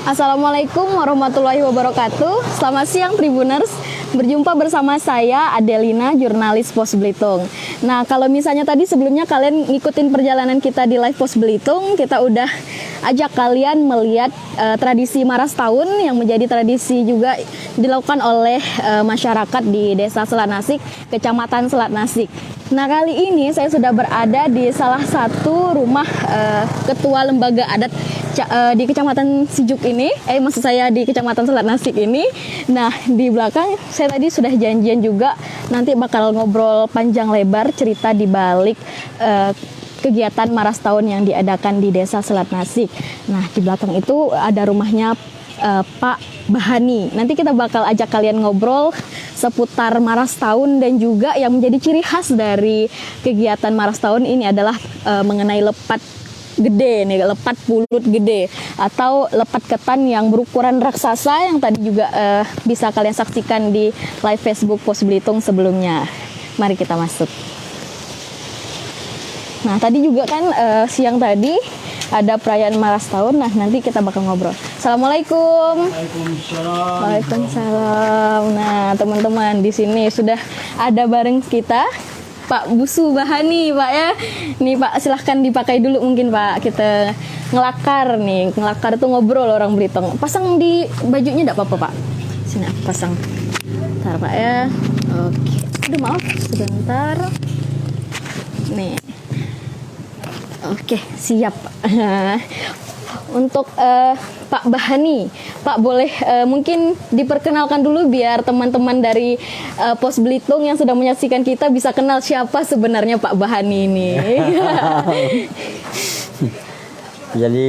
Assalamualaikum warahmatullahi wabarakatuh. Selamat siang Tribuners. Berjumpa bersama saya Adelina, jurnalis Pos Belitung. Nah, kalau misalnya tadi sebelumnya kalian ngikutin perjalanan kita di live Pos Belitung, kita udah ajak kalian melihat tradisi Maras Tahun yang menjadi tradisi juga dilakukan oleh masyarakat di Desa Selat Nasik, Kecamatan Selat Nasik. Nah, kali ini saya sudah berada di salah satu rumah ketua lembaga adat di Kecamatan Sijuk ini, maksud saya di Kecamatan Selat Nasik ini. Nah, di belakang saya tadi sudah janjian juga nanti bakal ngobrol panjang lebar cerita di balik kegiatan Maras Tahun yang diadakan di Desa Selat Nasik. Nah, di belakang itu ada rumahnya Pak Bahani. Nanti kita bakal ajak kalian ngobrol seputar Maras Tahun dan juga yang menjadi ciri khas dari kegiatan Maras Tahun ini adalah mengenai lepat gede nih, lepat pulut gede atau lepat ketan yang berukuran raksasa yang tadi juga bisa kalian saksikan di live Facebook Pos Belitung sebelumnya. Mari kita masuk. Nah, tadi juga kan siang tadi ada perayaan Maras Tahun. Nah, nanti kita bakal ngobrol. Assalamualaikum. Waalaikumsalam. Waalaikumsalam. Nah, teman-teman di sini sudah ada bareng kita Pak Busu Bahani, Pak ya. Nih Pak, silahkan dipakai dulu mungkin Pak. Kita ngelakar nih. Ngelakar itu ngobrol orang Belitung. Pasang di bajunya enggak apa-apa Pak? Sini aku pasang. Bentar Pak ya. Oke. Aduh maaf, sebentar. Nih. Oke, siap. Untuk Pak Bahani, Pak boleh mungkin diperkenalkan dulu biar teman-teman dari Pos Belitung yang sudah menyaksikan kita bisa kenal siapa sebenarnya Pak Bahani ini. Jadi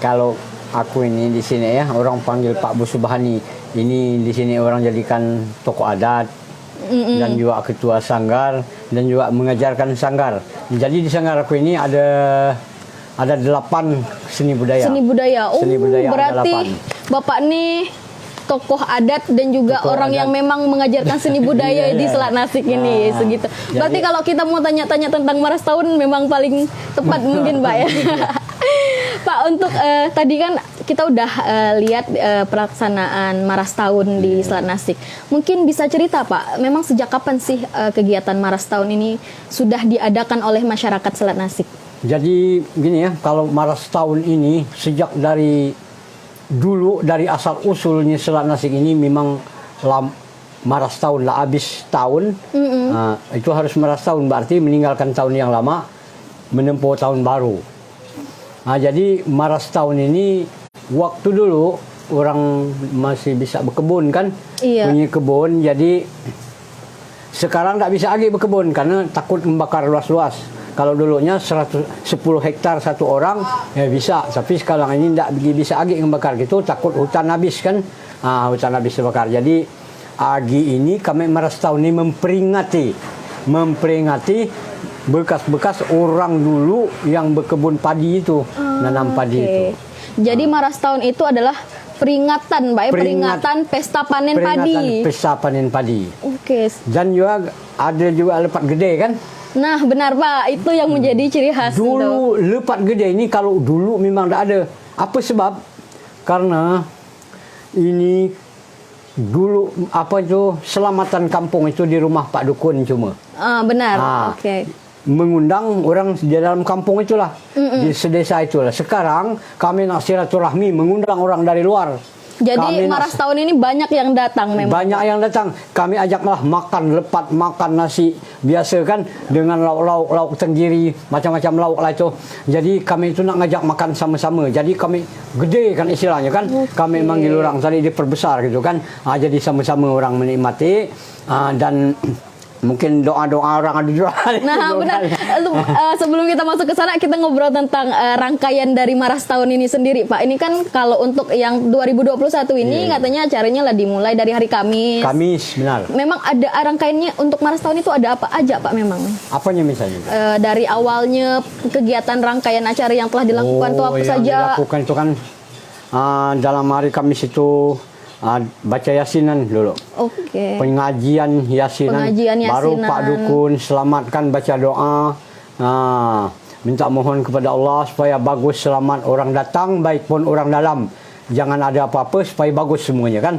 kalau aku ini di sini ya orang panggil Pak Busu Bahani. Ini di sini orang jadikan tokoh adat dan juga ketua sanggar dan juga mengajarkan sanggar. Jadi di sanggar aku ini ada 8 seni budaya. Seni budaya. Oh, seni budaya berarti Bapak nih tokoh adat dan juga tokoh orang adat yang memang mengajarkan seni budaya di Selat Nasik ini segitu. Berarti kalau kita mau tanya-tanya tentang Maras Tahun memang paling tepat mungkin Pak ya. Pak, untuk tadi kan kita udah lihat pelaksanaan Maras Tahun di Selat Nasik. Mungkin bisa cerita Pak, memang sejak kapan sih kegiatan Maras Tahun ini sudah diadakan oleh masyarakat Selat Nasik? Jadi gini ya, kalau Maras Tahun ini sejak dari dulu, dari asal usulnya Selat Nasik ini memang Maras Tahun lah, habis tahun itu harus Maras Tahun, berarti meninggalkan tahun yang lama menempuh tahun baru. Nah, jadi Maras Tahun ini waktu dulu orang masih bisa berkebun kan, punya kebun, jadi sekarang tak bisa lagi berkebun karena takut membakar luas-luas. Kalau dulunya 10 hektar satu orang ya bisa, tapi sekarang ini tidak bisa lagi membakar gitu, takut hutan habis kan. Hutan habis terbakar. Jadi agi ini kami Maras Tahun ini memperingati bekas-bekas orang dulu yang berkebun padi itu, nanam padi itu. Jadi Maras Tahun itu adalah peringatan, Pak, peringatan pesta panen padi. Pesta panen padi. Oke. Dan juga ada juga lepat gede kan? Nah, benar Pak, itu yang menjadi ciri khas. Dulu lepat gede ini kalau dulu memang tidak ada. Apa sebab? Karena ini dulu apa itu selamatan kampung itu di rumah Pak Dukun cuma. Benar. Oke. Mengundang orang di dalam kampung itulah, di sedesa itulah. Sekarang kami nak silaturahmi mengundang orang dari luar. Jadi Maras Tahun ini banyak yang datang memang. Banyak yang datang. Kami ajak malah makan lepat, makan nasi biasa kan dengan lauk tenggiri, macam-macam lauk lah itu. Jadi kami itu nak ngajak makan sama-sama. Jadi kami gede kan istilahnya kan. Kami manggil orang tadi diperbesar gitu kan. Jadi sama-sama orang menikmati dan mungkin doa-doa orang ada juga. Nah, benar. Sebelum kita masuk ke sana, kita ngobrol tentang rangkaian dari Maras Tahun ini sendiri, Pak. Ini kan kalau untuk yang 2021 ini katanya acaranya lah dimulai dari hari Kamis. Kamis, benar. Memang ada rangkaiannya untuk Maras Tahun itu ada apa aja, Pak, memang? Apanya misalnya? Dari awalnya kegiatan rangkaian acara yang telah dilakukan itu apa saja? Dilakukan itu kan dalam hari Kamis itu baca yasinan dulu. Oke. Pengajian yasinan. Baru Pak Dukun selamatkan baca doa. minta mohon kepada Allah supaya bagus, selamat orang datang, baik pun orang dalam. Jangan ada apa-apa supaya bagus semuanya kan.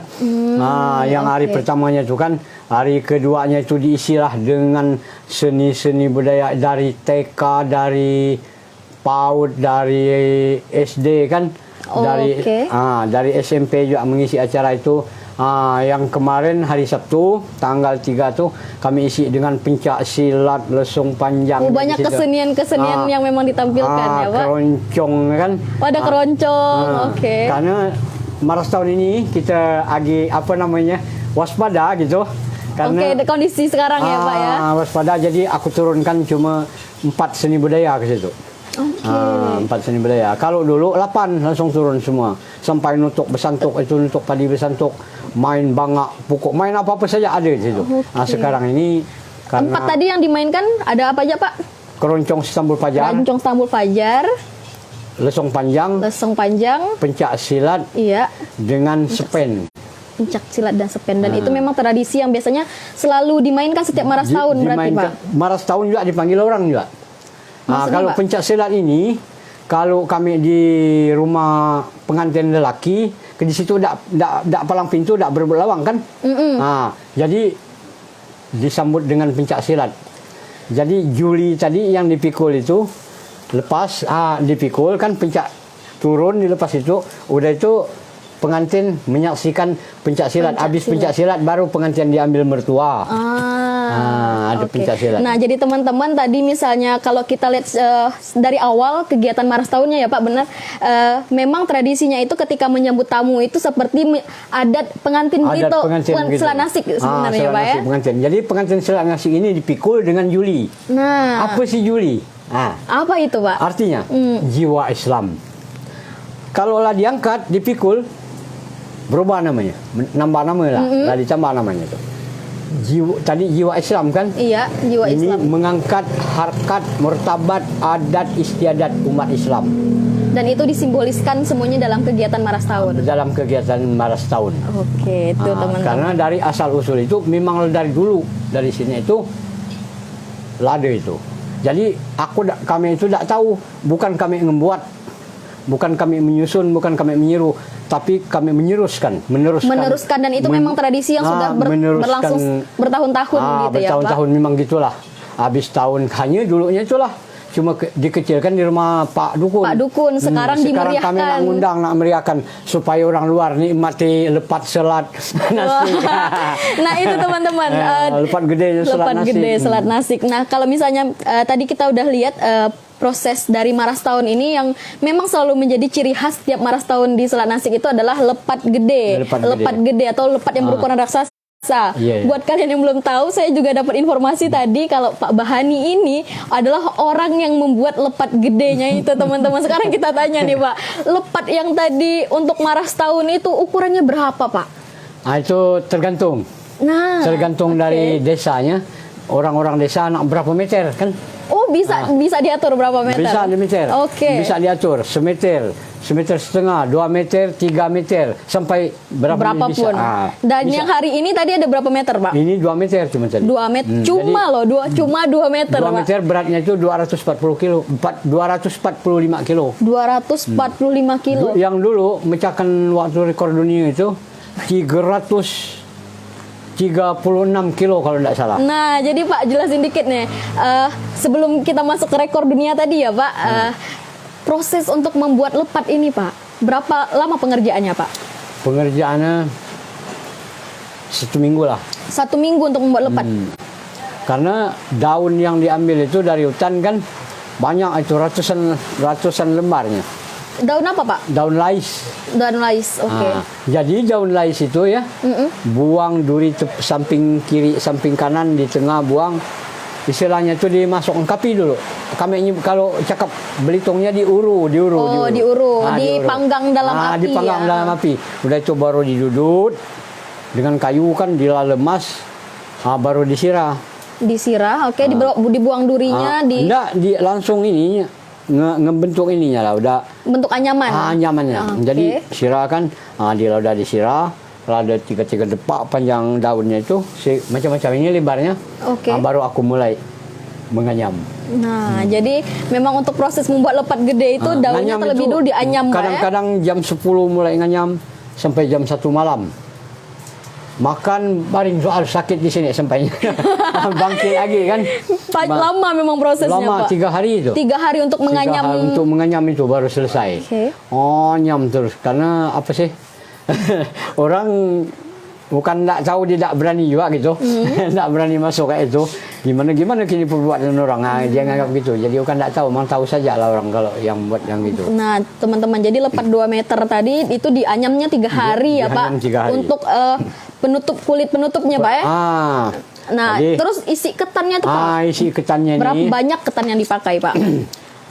Yang hari pertamanya itu kan, hari keduanya itu diisilah dengan seni-seni budaya dari TK, dari PAUD, dari SD kan, dari SMP juga mengisi acara itu. Yang kemarin hari Sabtu tanggal 3 tuh kami isi dengan pencak silat, lesung panjang. Banyak kesenian-kesenian yang memang ditampilkan ya Pak. Keroncong kan. Ada keroncong, Karena Maras tahun ini kita lagi waspada gitu. Karena kondisi sekarang ya Pak ya. Waspada, jadi aku turunkan cuma 4 seni budaya ke situ. 4 seni budaya. Kalau dulu 8 langsung turun semua. Sampai nutuk besantuk, itu nutuk padi besantuk, main bangak, pukul, main apa-apa saja ada di situ. Sekarang ini karena 4 tadi yang dimainkan ada apa aja Pak? Keroncong Stambul Fajar, lesung panjang, pencak silat, dengan sepen. Pencak silat dan sepen, dan itu memang tradisi yang biasanya selalu dimainkan setiap Maras tahun berarti Pak. Maras tahun juga dipanggil orang juga. Kalau pencak silat ini, kalau kami di rumah pengantin lelaki, di situ tidak palang pintu, tidak berebut lawang kan. Jadi disambut dengan pencak silat. Jadi Juli tadi yang dipikul itu, lepas dipikul kan, pencak turun, dilepas itu, udah itu pengantin menyaksikan pencak silat. Habis pencak silat baru pengantin diambil mertua. Ada pencak silat. Nah, jadi teman-teman tadi misalnya kalau kita lihat dari awal kegiatan Maras tahunnya ya Pak, benar, memang tradisinya itu ketika menyambut tamu itu seperti adat pengantin gitu, selat nasik sebenarnya Pak ya. Pengantin. Jadi pengantin selat nasik ini dipikul dengan Juli. Nah, apa sih Juli? Apa itu Pak? Artinya jiwa Islam. Kalau lah diangkat, dipikul, berubah namanya, nambah nama lah ditambah namanya tuh. Jiwa Islam kan? Iya, jiwa Islam. Ini mengangkat harkat, martabat, adat istiadat umat Islam. Dan itu disimboliskan semuanya dalam kegiatan Maras tahun. Dalam kegiatan Maras tahun. Oke, itu teman-teman. Karena dari asal usul itu memang dari dulu, dari sini itu lade itu. Jadi kami itu tidak tahu, bukan kami membuat, bukan kami menyusun, bukan kami menyiru, tapi kami meneruskan, dan itu memang tradisi yang sudah berlangsung bertahun-tahun gitu ya Pak. Bertahun-tahun memang gitulah. Habis tahun hanya dulunya itulah cuma dikecilkan di rumah Pak Dukun. Sekarang dimeriahkan. Kami nak meriahkan supaya orang luar nikmati lepat selat nasi. Nah, itu teman-teman. Lepat gede selat nasi. Nah, kalau misalnya tadi kita udah lihat proses dari Maras tahun ini yang memang selalu menjadi ciri khas setiap Maras tahun di Selat Nasik itu adalah lepat gede atau lepat yang berukuran raksasa. Buat kalian yang belum tahu, saya juga dapat informasi tadi kalau Pak Bahani ini adalah orang yang membuat lepat gedenya itu teman-teman. Sekarang kita tanya nih Pak, lepat yang tadi untuk Maras tahun itu ukurannya berapa Pak? Itu tergantung. Tergantung dari desanya. Orang-orang desa anak berapa meter kan? Bisa diatur berapa meter? Bisa dimeter. Bisa diatur semeter setengah, 2 meter, 3 meter, sampai berapapun bisa. Dan bisa. Yang hari ini tadi ada berapa meter Pak? Ini 2 meter cuma tadi. 2 meter, cuma 2 meter 2 meter Pak. Beratnya itu 240 kilo, 245 kilo. 245 kilo. Yang dulu mecahkan waktu rekor dunia itu 36 kilo kalau tidak salah. Nah, jadi Pak jelasin dikit nih. Sebelum kita masuk ke rekor dunia tadi ya Pak, proses untuk membuat lepat ini Pak, berapa lama pengerjaannya Pak? Pengerjaannya 1 minggu lah. 1 minggu untuk membuat lepat. Karena daun yang diambil itu dari hutan kan banyak, itu ratusan lembarnya. Daun apa Pak? Daun lais. Daun lais, oke. Jadi daun lais itu ya, buang duri samping kiri, samping kanan, di tengah buang. Istilahnya itu dimasukkan kapi dulu. Kami kalau cakap Belitongnya diuru. Dipanggang dalam api. Dipanggang dalam api. Udah itu baru didudut dengan kayu kan, dilalemas, baru disirah. Dibuang durinya. Enggak, langsung ininya. Ngebentuk ininya lah, udah bentuk anyaman. Anyamannya. Jadi sirahkan, dia udah disirah, ada 3 depak panjang daunnya itu, macam-macam ini lebarnya. Baru aku mulai menganyam. Nah, jadi memang untuk proses membuat lepat gede itu daunnya Nganyam terlebih itu dulu dianyam, Pak, ya? kadang-kadang jam 10 mulai nganyam sampai jam 1 malam. Makan baring soal sakit di sini sampainya. Bangkit lagi kan. Lama memang prosesnya, Lama, Pak. 3 hari itu. 3 hari untuk 3 menganyam. hari untuk menganyam itu baru selesai. Oke. Oh, nyam terus. Karena apa sih? Orang bukan tak tahu, dia tak berani juga gitu. Tak berani masuk kayak itu. Gimana kini perbuatan orang. Nah, dia nganggap gitu. Jadi bukan tak tahu, memang tahu saja lah orang kalau yang buat yang gitu. Nah, teman-teman, jadi lepat 2 meter tadi itu dianyamnya 3 hari ya, Pak. Dianyam 3 hari. Untuk penutup kulit penutupnya, Pak, ya. Nah, jadi, terus isi ketannya tuh, Pak. isi ketannya Berapa ini. banyak ketan yang dipakai, Pak?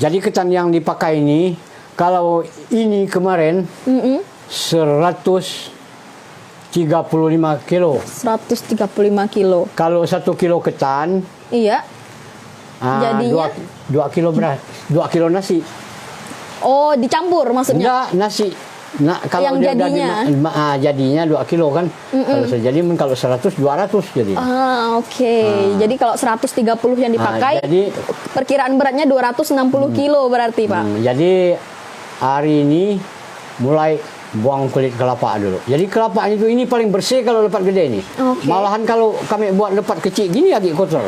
Jadi ketan yang dipakai ini, kalau ini kemarin 135 kilo. 135 kilo. Kalau 1 kilo ketan, Iya. Jadinya? 2 kilo beras, 2 kilo nasi. Oh, dicampur maksudnya? Enggak, nasi. Nah, kalau Yang dia jadinya? jadinya 2 kilo kan. Kalau jadi kalau 100 200 jadi. Oke. Jadi kalau 130 yang dipakai, jadi perkiraan beratnya 260 kilo berarti, Pak. jadi hari ini mulai buang kulit kelapa dulu. Jadi kelapa itu ini paling bersih kalau lepat gede ini. Oke. Malahan kalau kami buat lepat kecil gini agak kotor.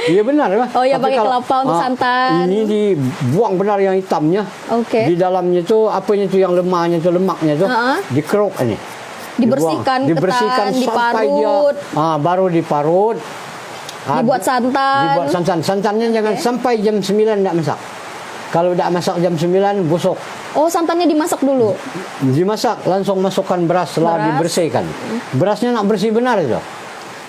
Iya benar, Pak. Oh ya, Tapi pakai kalau, kelapa untuk santan. Ini dibuang benar yang hitamnya. Oke. Di dalamnya itu apanya itu yang lemahnya itu lemaknya itu dikeruk ini. Dibersihkan Dibuang. ketan, sampai diparut. dia baru diparut. Dibuat santan. Dibuat santan. Santannya jangan sampai jam 9 tidak masak. Kalau tidak masak jam 9 busuk. Oh, santannya dimasak dulu. Dimasak, langsung masukkan beras setelah Beras. dibersihkan. Berasnya nak bersih benar itu.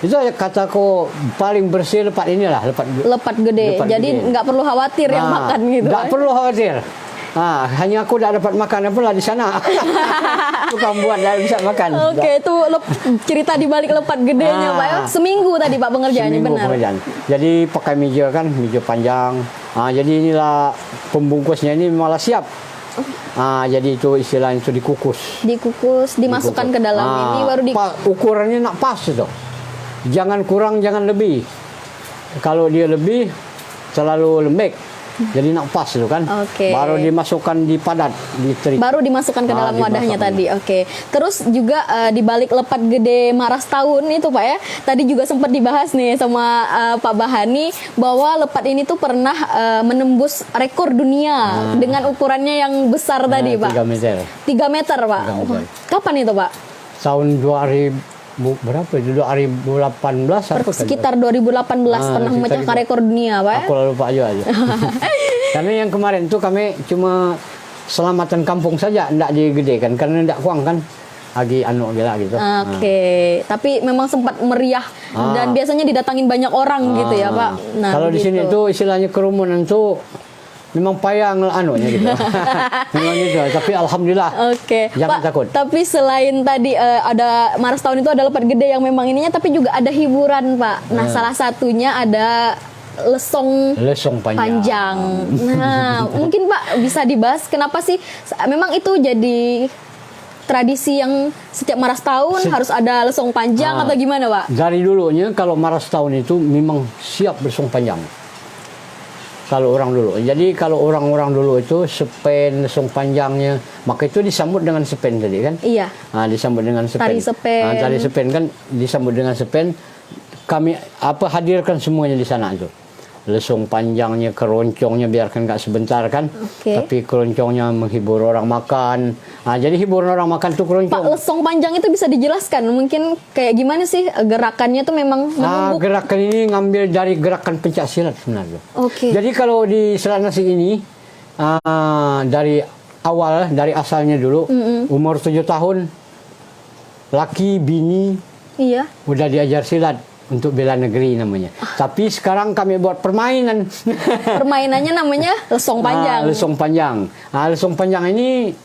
Itu ya kataku paling bersih lepat inilah, lepat Lepat gede. lepat Jadi gede. nggak perlu khawatir yang makan gitu. Nggak perlu khawatir. Hanya aku tidak dapat makan pula di sana. Tukang buat tidak bisa makan. Oke, itu cerita di balik lepat gedenya, Pak, ya. Seminggu tadi, Pak, pengerjaannya, Seminggu benar. pengerjaan. Jadi pakai meja kan, meja panjang. Jadi inilah pembungkusnya ini malah siap. Jadi itu istilahnya itu dikukus. Dikukus, dimasukkan ke dalam ini baru ukurannya nak pas itu. Jangan kurang, jangan lebih. Kalau dia lebih terlalu lembek. Jadi nak pas itu kan. Oke. Baru dimasukkan di padat, diterik. baru dimasukkan ke dalam wadahnya dimasukkan. tadi. Oke. Terus juga di balik lepat gede Maras tahun itu, Pak, ya. Tadi juga sempat dibahas nih sama Pak Bahani bahwa lepat ini tuh pernah menembus rekor dunia dengan ukurannya yang besar tadi, Pak. 3 meter. 3 meter, Pak. 3 meter. Kapan itu, Pak? Tahun 2000 berapa itu? 2018 apa kan? Sekitar 2018 pernah sekitar memecahkan itu. rekor dunia, Pak, ya. Aku lalu lupa aja. Karena yang kemarin tuh kami cuma selamatan kampung saja, tidak digedekan karena tidak kuang kan. Lagi gila gitu. Oke, tapi memang sempat meriah dan biasanya didatangin banyak orang gitu ya, Pak. Nah, kalau di sini tuh istilahnya kerumunan tuh memang payah gitu. Memang gitu. Tapi alhamdulillah. Oke, Jangan Pak, takut. tapi selain tadi ada Maras tahun itu ada lepat gede yang memang ininya, tapi juga ada hiburan, Pak. Nah, salah satunya ada lesong panjang. Nah, mungkin Pak bisa dibahas kenapa sih memang itu jadi tradisi yang setiap Maras tahun harus ada lesong panjang atau gimana, Pak? Dari dulunya kalau Maras tahun itu memang siap lesong panjang. Kalau orang dulu. Jadi kalau orang-orang dulu itu sepen lesong panjangnya, maka itu disambut dengan sepen tadi kan? Iya. Disambut dengan sepen. Tari sepen. Tari sepen kan disambut dengan sepen. Kami hadirkan semuanya di sana itu. Lesung panjangnya, keroncongnya biarkan nggak sebentar kan, tapi keroncongnya menghibur orang makan. Jadi hiburan orang makan tuh keroncong. Pak, lesong panjang itu bisa dijelaskan mungkin kayak gimana sih gerakannya tuh memang menumbuk? Gerakan ini ngambil dari gerakan pencak silat sebenarnya. Oke. Jadi kalau di Selat Nasi ini dari awal, dari asalnya dulu, umur 7 tahun, laki bini Iya. udah diajar silat. Untuk bela negeri namanya. Tapi sekarang kami buat permainan. Permainannya namanya lesong panjang. Lesong panjang. Lesong panjang ini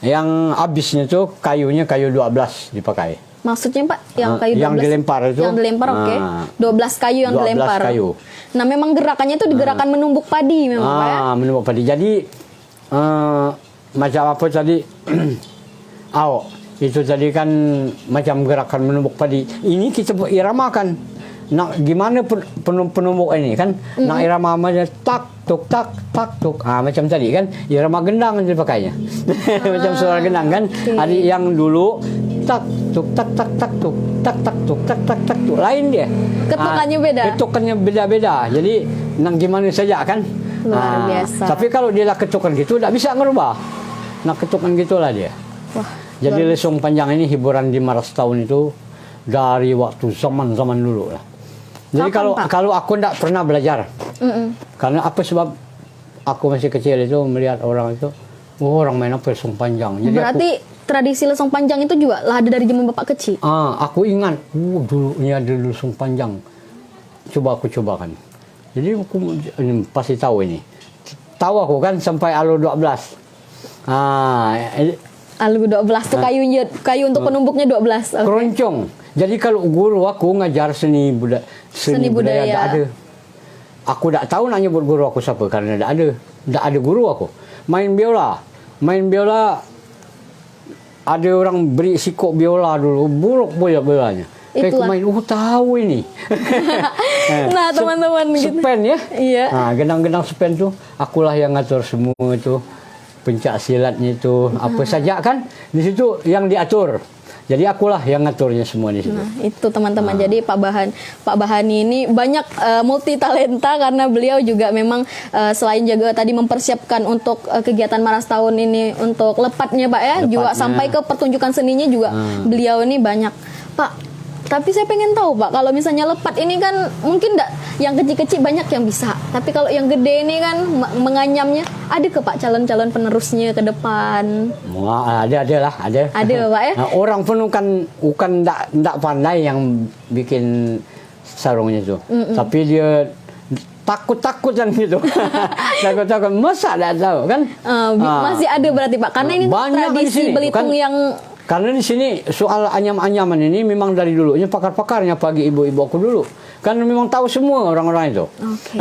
yang habisnya tuh kayunya kayu 12 dipakai. Maksudnya, Pak, yang kayu 12 yang dilempar itu. Yang dilempar, oke. 12 kayu yang 12 dilempar. kayu. Nah, memang gerakannya itu gerakan menumbuk padi memang, Pak, ya? Menumbuk padi. Jadi macam apa tadi? Itu tadi kan macam gerakan menumbuk padi. Ini kita iramakan. nak gimana penumbuk ini kan, nak irama aja tak tuk tak tuk, macam tadi kan, irama gendang yang dipakainya, macam suara gendang kan. Ada yang dulu tak tuk tak tuk, tak tuk tak tuk, lain dia. Ketukannya beda. Ketukannya beda-beda. Jadi nak gimana saja kan. Luar biasa. Tapi kalau dia lah ketukan gitu, tak bisa ngerubah. Nak ketukan gitulah dia. Wah, jadi lesung panjang ini hiburan di Maras Tahun itu dari waktu zaman dulu lah. Jadi Kapan, kalau aku tidak pernah belajar, karena apa sebab aku masih kecil itu melihat orang itu, orang main apa lesung panjang. Jadi berarti tradisi lesung panjang itu juga lah ada dari zaman bapak kecil. aku ingat, dulu ini ada lesung panjang. Coba aku cobakan. Jadi aku ini, pasti tahu ini. Tahu aku kan sampai alu 12. Alu 12 tuh kayu untuk penumbuknya 12. Okay. Keroncong. Jadi kalau guru aku ngajar seni budaya tak ada. Aku tak tahu nak nyebut guru aku siapa karena tak ada guru aku. Main biola ada orang beri sikok biola dulu, buruk biolanya. Kayak aku main, tahu ini. Nah teman-teman gitu. Sepen ya. Iya. Genang-genang sepen tuh, akulah yang ngatur semua itu. Pencak silatnya itu apa saja kan di situ yang diatur. Jadi akulah yang ngaturnya semua di situ. Nah, itu teman-teman. Jadi Pak Bahani ini banyak multi talenta karena beliau juga memang selain juga tadi mempersiapkan untuk kegiatan Maras Tahun ini untuk lepatnya Pak ya, juga sampai ke pertunjukan seninya juga beliau ini banyak. Pak, tapi saya pengen tahu Pak, kalau misalnya lepat ini kan mungkin yang kecil-kecil banyak yang bisa. Tapi kalau yang gede ini kan menganyamnya, ada ke Pak calon-calon penerusnya ke depan? Ada. Ada Pak ya? Nah, orang pun bukan ndak pandai yang bikin sarungnya itu. Tapi dia takut-takutan gitu. Takut-takut. Masa tak tahu kan? Masih ada berarti Pak. Karena ini tradisi Belitung yang... Karena di sini soal anyam-anyaman ini memang dari dulunya pakar-pakarnya pagi ibu-ibu aku dulu. Kan memang tahu semua orang-orang itu. Oke.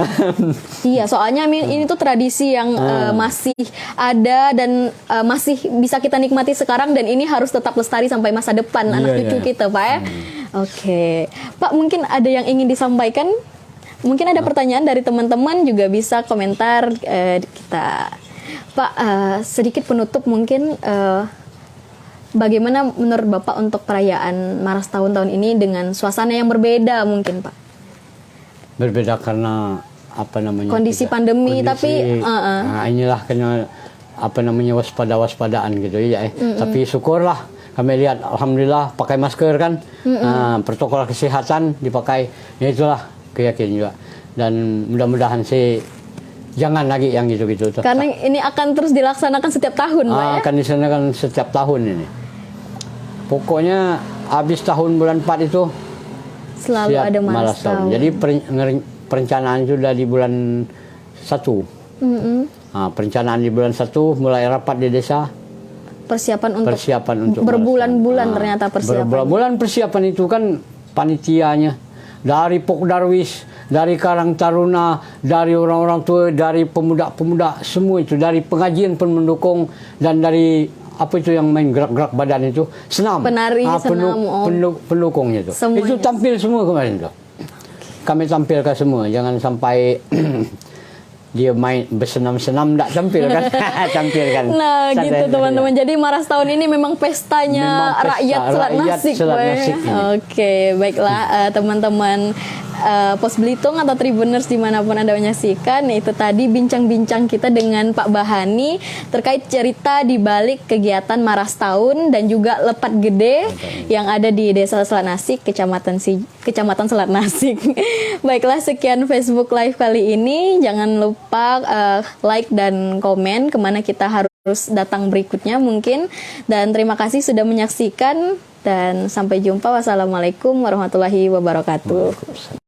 Iya, soalnya ini tuh tradisi yang masih ada dan masih bisa kita nikmati sekarang dan ini harus tetap lestari sampai masa depan anak cucu kita, Pak ya. Oke. Pak, mungkin ada yang ingin disampaikan? Mungkin ada pertanyaan dari teman-teman juga bisa komentar kita. Pak, sedikit penutup mungkin bagaimana menurut Bapak untuk perayaan Maras tahun ini dengan suasana yang berbeda mungkin Pak? Berbeda karena apa namanya? Kondisi pandemi tapi inilah kena apa namanya waspadaan gitu ya. Tapi syukurlah kami lihat alhamdulillah pakai masker kan. Protokol kesehatan dipakai. Ya itulah keyakinan juga. Dan mudah-mudahan sih jangan lagi yang gitu-gitu. Karena ini akan terus dilaksanakan setiap tahun, Pak ya? Akan dilaksanakan setiap tahun ini. Pokoknya habis tahun bulan 4 itu selalu ada Maras tahun. Jadi perencanaan sudah di bulan 1. Perencanaan di bulan 1 mulai rapat di desa. Persiapan untuk berbulan-bulan ternyata persiapan. Berbulan-bulan persiapan itu kan panitianya dari Pokdarwis, dari Karang Taruna, dari orang-orang tua, dari pemuda-pemuda, semua itu, dari pengajian pun mendukung, dan dari apa itu yang main gerak-gerak badan itu, senam. Penari, senam. Pendukungnya itu. Semuanya. Itu tampil semua kemarin itu. Kami tampilkan semua, jangan sampai dia main bersenam-senam tak tampil kan. Tampilkan. Nah gitu teman-teman, jadi Maras tahun ini memang pestanya rakyat Selat Nasik. Oke, baiklah teman-teman Pos Belitung atau Tribuners dimanapun Anda menyaksikan, itu tadi bincang-bincang kita dengan Pak Bahani terkait cerita di balik kegiatan Maras tahun dan juga lepat gede yang ada di Desa Selat Nasik, Kecamatan Selat Nasik. Baiklah, sekian Facebook Live kali ini. Jangan lupa like dan komen kemana kita harus datang berikutnya mungkin. Dan terima kasih sudah menyaksikan dan sampai jumpa. Wassalamualaikum warahmatullahi wabarakatuh.